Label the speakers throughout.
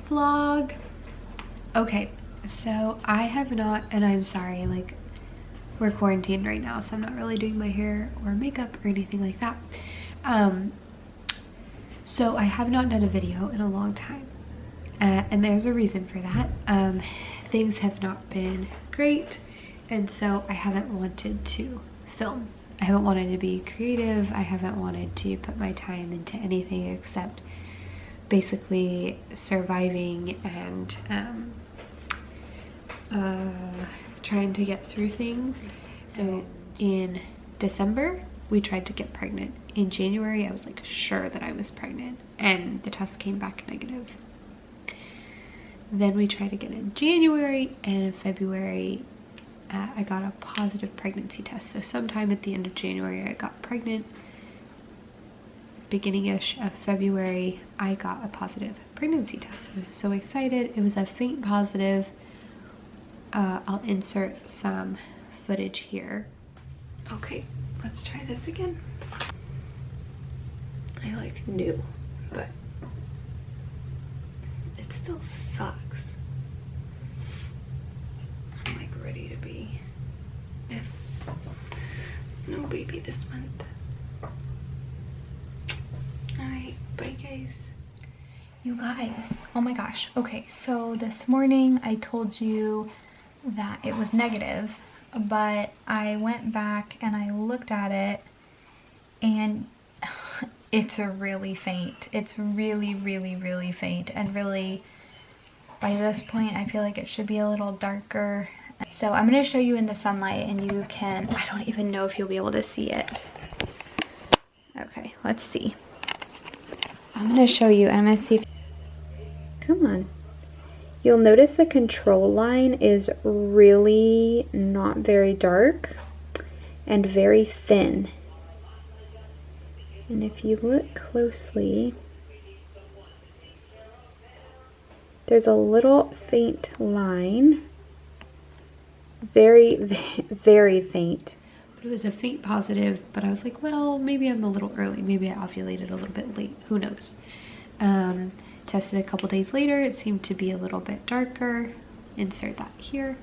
Speaker 1: vlog. Okay, so I have not, and I'm sorry, like, we're quarantined right now, so I'm not really doing my hair or makeup or anything like that. So I have not done a video in a long time, and there's a reason for that. Things have not been great, and so I haven't wanted to film. I haven't wanted to be creative. I haven't wanted to put my time into anything except basically surviving and trying to get through things. So in December, we tried to get pregnant. In January, I was like sure that I was pregnant, and the test came back negative. Then we tried again in January, and in February, I got a positive pregnancy test. So sometime at the end of January, I got pregnant. Beginning-ish of February, I got a positive pregnancy test. I was so excited. It was a faint positive. I'll insert some footage here. Okay, let's try this again. I like knew, but it still sucks. I'm like ready to be. No baby this month. Alright, bye guys. You guys, oh my gosh. Okay, so this morning I told you that it was negative, but I went back and I looked at it and it's a really faint. It's really, really, really faint, and really by this point I feel like it should be a little darker. So I'm going to show you in the sunlight and you can, I don't even know if you'll be able to see it. Okay, let's see. I'm going to show you and I'm going to see if, come on. You'll notice the control line is really not very dark and very thin. And if you look closely, there's a little faint line. Very, very faint. But it was a faint positive, but I was like, well, maybe I'm a little early. Maybe I ovulated a little bit late. Who knows? Tested a couple days later. It seemed to be a little bit darker. Insert that here.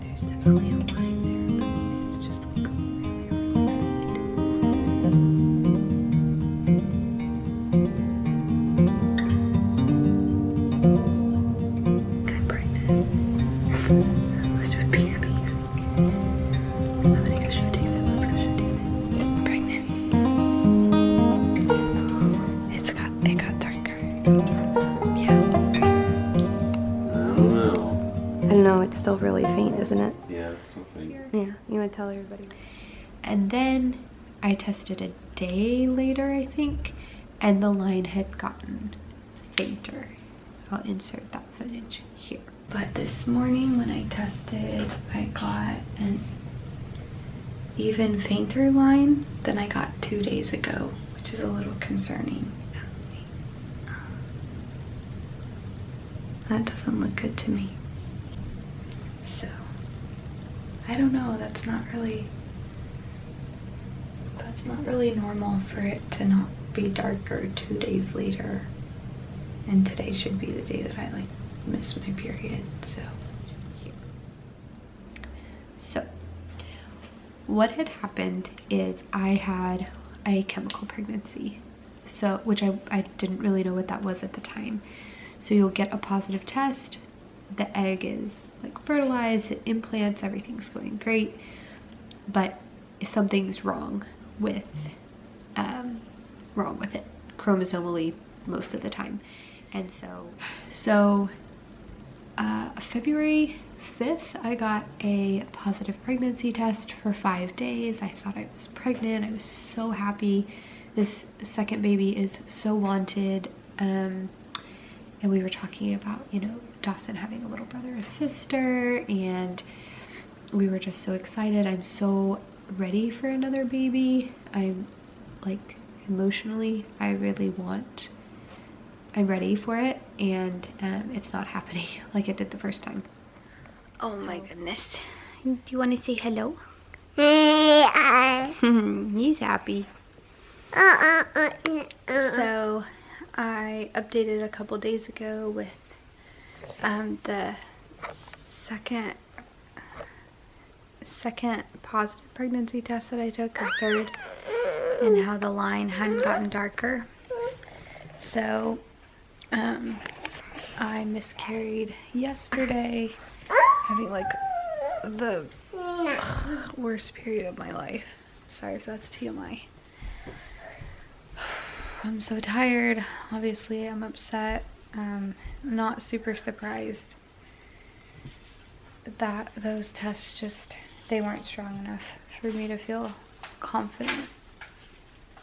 Speaker 1: There's definitely a line there, but it's just like really, I'm pregnant. Which would be amazing. I'm gonna go show David. Let's go show David. I'm pregnant. It got darker. Yeah.
Speaker 2: I don't know.
Speaker 1: I don't know, it's still really faint, isn't it?
Speaker 2: Yeah, it's so faint.
Speaker 1: Yeah, you want to tell everybody. And then I tested a day later, I think, and the line had gotten fainter. I'll insert that footage here. But this morning when I tested, I got an even fainter line than I got 2 days ago, which is a little concerning. That doesn't look good to me. So, I don't know, that's not really normal for it to not be darker 2 days later. And today should be the day that I like miss my period, so. So, what had happened is I had a chemical pregnancy. So, which I didn't really know what that was at the time. So you'll get a positive test, the egg is like fertilized, it implants, everything's going great, but something's wrong with it chromosomally most of the time. And so February 5th I got a positive pregnancy test for 5 days. I thought I was pregnant. I was so happy. This second baby is so wanted. And we were talking about, you know, Dawson having a little brother or sister, and we were just so excited. I'm so ready for another baby. I'm like emotionally, I'm ready for it, and it's not happening like it did the first time. Oh my goodness. Do you want to say hello? He's happy. So I updated a couple days ago with the second positive pregnancy test that I took, or third, and how the line hadn't gotten darker. So I miscarried yesterday, having like the worst period of my life. Sorry if that's TMI. I'm so tired. Obviously, I'm upset. Not super surprised that those tests they weren't strong enough for me to feel confident.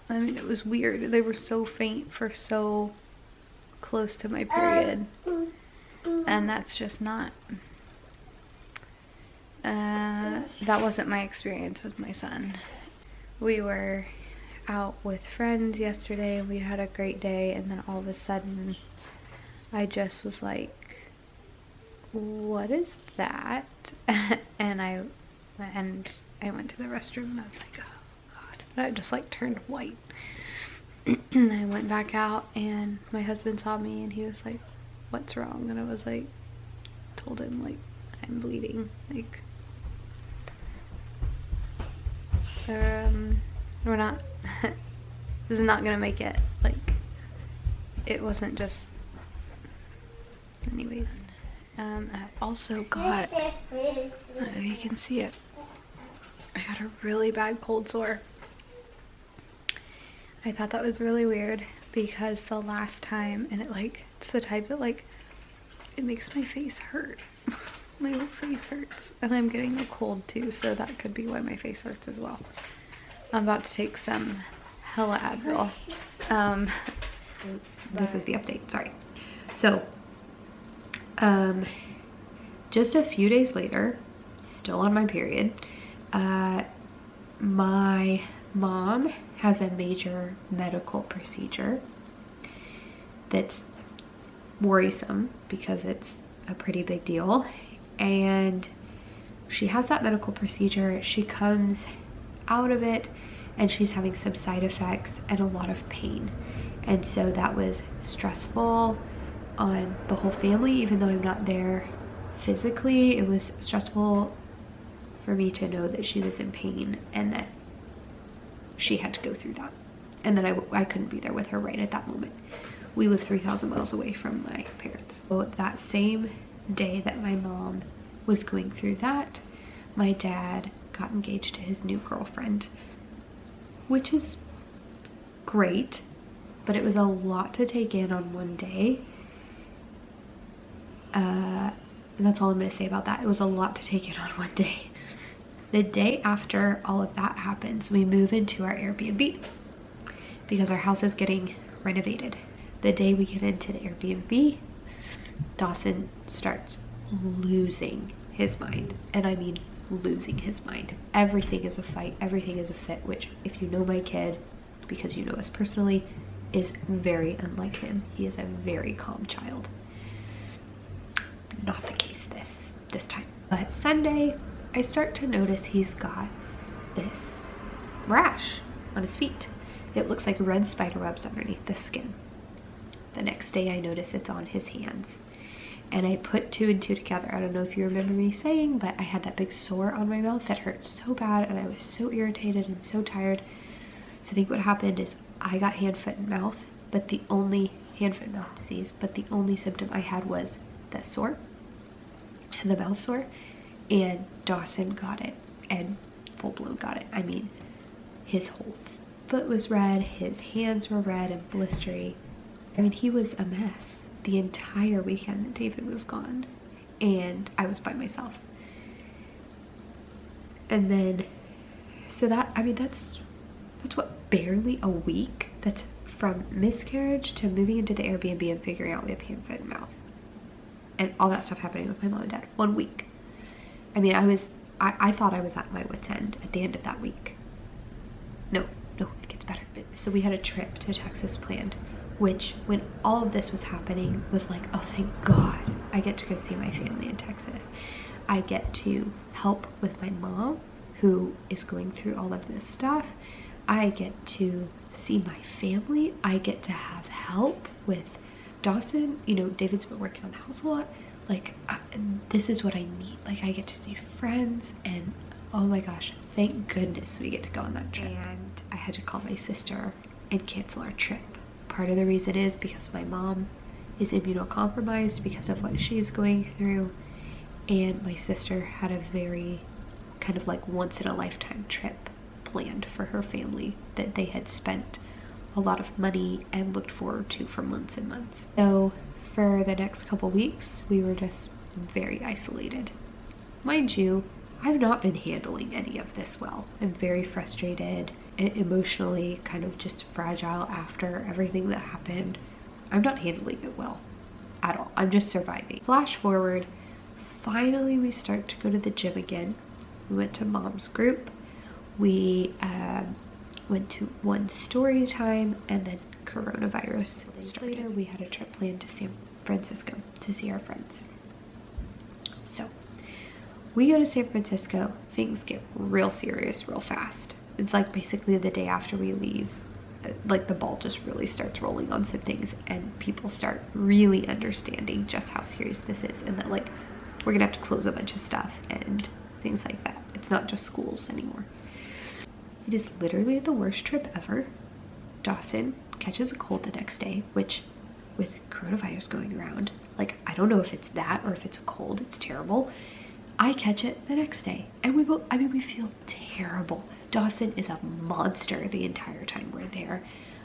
Speaker 1: I mean, it was weird. They were so faint for so close to my period. And that's just not... that wasn't my experience with my son. We were out with friends yesterday. We had a great day, and then all of a sudden I just was like, what is that? and I went to the restroom, and I was like, oh god. And I just like turned white. And I went back out, and my husband saw me, and he was like, what's wrong? And I was like, told him, like, I'm bleeding, like, we're not this is not gonna make it. Like, it wasn't just... Anyways, I also got, I don't know if you can see it, I got a really bad cold sore. I thought that was really weird because the last time, and it's the type that like, it makes my face hurt. My whole face hurts, and I'm getting a cold too, so that could be why my face hurts as well. I'm about to take some hella Advil. This is the update, sorry. So, just a few days later, still on my period, my mom has a major medical procedure that's worrisome because it's a pretty big deal, and she has that medical procedure. She comes out of it and she's having some side effects and a lot of pain, and so that was stressful on the whole family. Even though I'm not there physically, it was stressful for me to know that she was in pain and that she had to go through that, and that I couldn't be there with her right at that moment. We live 3,000 miles away from my parents. So that same day that my mom was going through that, my dad got engaged to his new girlfriend, which is great, but it was a lot to take in on one day. And that's all I'm going to say about that. It was a lot to take in on one day. The day after all of that happens, we move into our Airbnb because our house is getting renovated. The day we get into the Airbnb, Dawson starts losing his mind. And I mean losing his mind. Everything is a fight, everything is a fit, which, if you know my kid, because you know us personally, is very unlike him. He is a very calm child. Not the case this time. But Sunday, I start to notice he's got this rash on his feet. It looks like red spider webs underneath the skin. The next day I notice it's on his hands. And I put two and two together. I don't know if you remember me saying, but I had that big sore on my mouth that hurt so bad, and I was so irritated and so tired. So I think what happened is I got hand, foot, and mouth, but the only hand, foot, and mouth disease, but the only symptom I had was that sore, and the mouth sore, and Dawson got it, and full blown got it. I mean, his whole foot was red, his hands were red and blistery. I mean, he was a mess the entire weekend that David was gone, and I was by myself. And then, so that, I mean, that's what, barely a week? That's from miscarriage to moving into the Airbnb and figuring out we have hand, foot, and mouth. And all that stuff happening with my mom and dad. 1 week. I mean, I thought I was at my wit's end at the end of that week. No, it gets better. So we had a trip to Texas planned, which, when all of this was happening, was like, oh, thank God I get to go see my family in Texas.
Speaker 3: I get to help with my mom, who is going through all of this stuff. I get to see my family. I get to have help with Dawson. You know, David's been working on the house a lot. Like, this is what I need. Like, I get to see friends, and oh my gosh, thank goodness we get to go on that trip. And I had to call my sister and cancel our trip. Part of the reason is because my mom is immunocompromised because of what she's going through, and my sister had a very kind of like once in a lifetime trip planned for her family that they had spent a lot of money and looked forward to for months and months. So for the next couple weeks, we were just very isolated. Mind you, I've not been handling any of this well. I'm very frustrated, emotionally kind of just fragile after everything that happened. I'm not handling it well at all. I'm just surviving. Flash forward, finally we start to go to the gym again. We went to mom's group. We went to one story time, and then coronavirus. Later, we had a trip planned to San Francisco to see our friends. So we go to San Francisco. Things get real serious real fast. It's like basically the day after we leave, like the ball just really starts rolling on some things, and people start really understanding just how serious this is, and that like we're gonna have to close a bunch of stuff and things like that. It's not just schools anymore. It is literally the worst trip ever. Dawson catches a cold the next day, which with coronavirus going around, like I don't know if it's that or if it's a cold. It's terrible. I catch it the next day, and we feel terrible. Dawson is a monster the entire time we're there.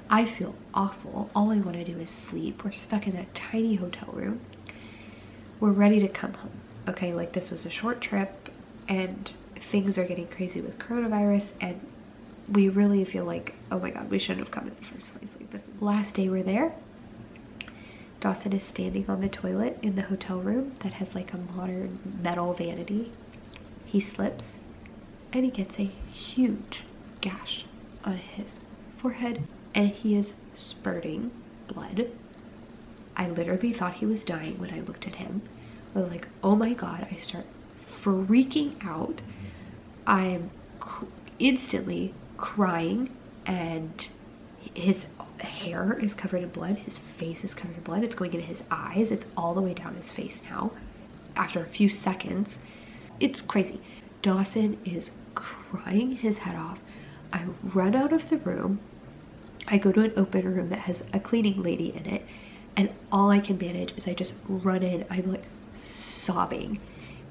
Speaker 3: I feel awful. All I want to do is sleep. We're stuck in that tiny hotel room. We're ready to come home. Okay, like this was a short trip, and things are getting crazy with coronavirus, and we really feel like, oh my god, we shouldn't have come in the first place. Like this last day we're there, Dawson is standing on the toilet in the hotel room that has like a modern metal vanity. He slips and he gets a huge gash on his forehead, and he is spurting blood. I literally thought he was dying when I looked at him. I was like, oh my god. I start freaking out. I'm instantly crying, and his hair is covered in blood. His face is covered in blood. It's going into his eyes. It's all the way down his face now. After a few seconds, it's crazy. Dawson is crying his head off. I run out of the room. I go to an open room that has a cleaning lady in it, and all I can manage is I just run in. I'm like sobbing,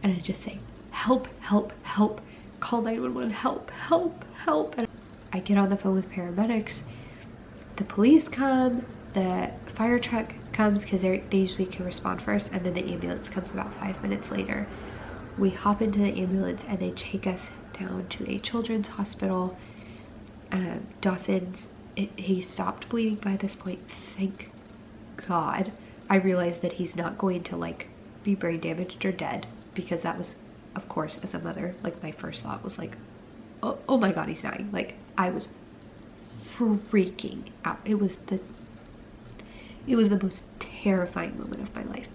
Speaker 3: and I just say, help, help, help, call 911, help, help, help. And I get on the phone with paramedics. The police come, the fire truck comes because they usually can respond first, and then the ambulance comes about 5 minutes later. We hop into the ambulance and they take us down to a children's hospital. He stopped bleeding by this point, thank god. I realized that he's not going to like be brain damaged or dead, because that was, of course, as a mother, like my first thought was like, oh my god, he's dying. Like I was freaking out. It was the most terrifying moment of my life,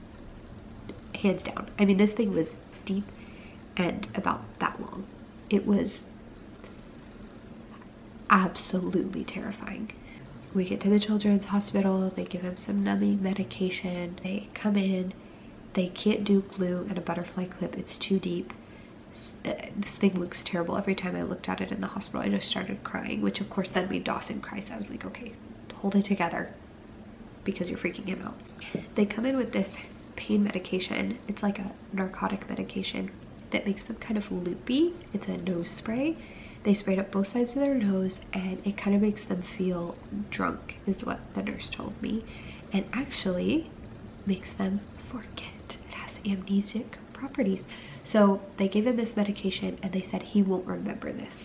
Speaker 3: hands down. I mean, this thing was deep and about that long. It was absolutely terrifying. We get to the children's hospital. They give him some numbing medication. They come in. They can't do glue and a butterfly clip. It's too deep. This thing looks terrible. Every time I looked at it in the hospital, I just started crying, which of course then made Dawson cry. So I was like, okay, hold it together because you're freaking him out. They come in with this pain medication. It's like a narcotic medication that makes them kind of loopy. It's a nose spray. They sprayed up both sides of their nose, and it kind of makes them feel drunk, is what the nurse told me, and actually makes them forget. It has amnesic properties. So they gave him this medication and they said he won't remember this.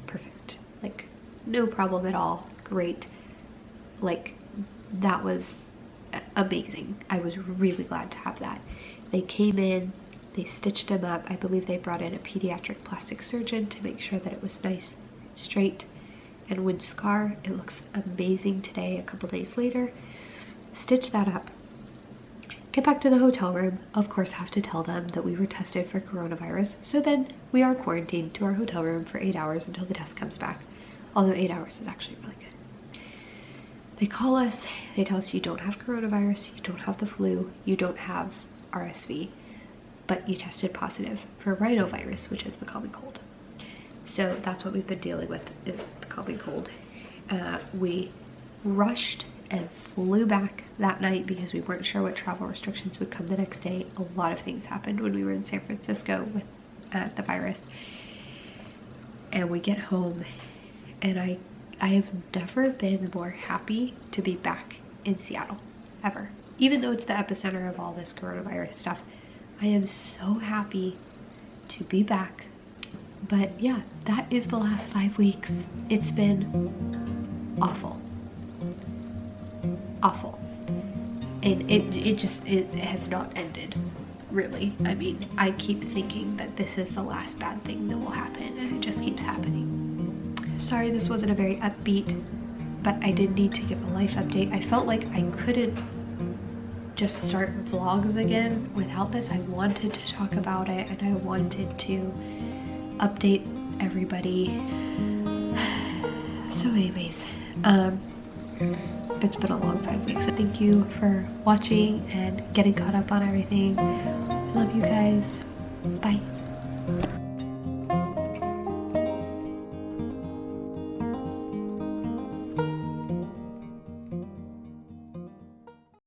Speaker 3: Perfect. Like no problem at all. Great. Like that was amazing. I was really glad to have that. They came in, they stitched him up. I believe they brought in a pediatric plastic surgeon to make sure that it was nice, straight, and wound scar. It looks amazing today, a couple days later. Stitched that up. get back to the hotel room. Of course, have to tell them that we were tested for coronavirus. So then we are quarantined to our hotel room for 8 hours until the test comes back. Although 8 hours is actually really good. They call us, they tell us you don't have coronavirus, you don't have the flu, you don't have RSV, but you tested positive for rhinovirus, which is the common cold. So that's what we've been dealing with, is the common cold. We rushed and flew back that night because we weren't sure what travel restrictions would come the next day. A lot of things happened when we were in San Francisco with the virus. And we get home, and I have never been more happy to be back in Seattle, ever. Even though it's the epicenter of all this coronavirus stuff, I am so happy to be back. But yeah, that is the last 5 weeks. It's been awful. Awful. And it has not ended, really. I mean, I keep thinking that this is the last bad thing that will happen, and it just keeps happening. Sorry this wasn't a very upbeat, but I did need to give a life update. I felt like I couldn't just start vlogs again without this. I wanted to talk about it, and I wanted to update everybody. So anyways, it's been a long 5 weeks. So thank you for watching and getting caught up on everything. I love you guys. Bye.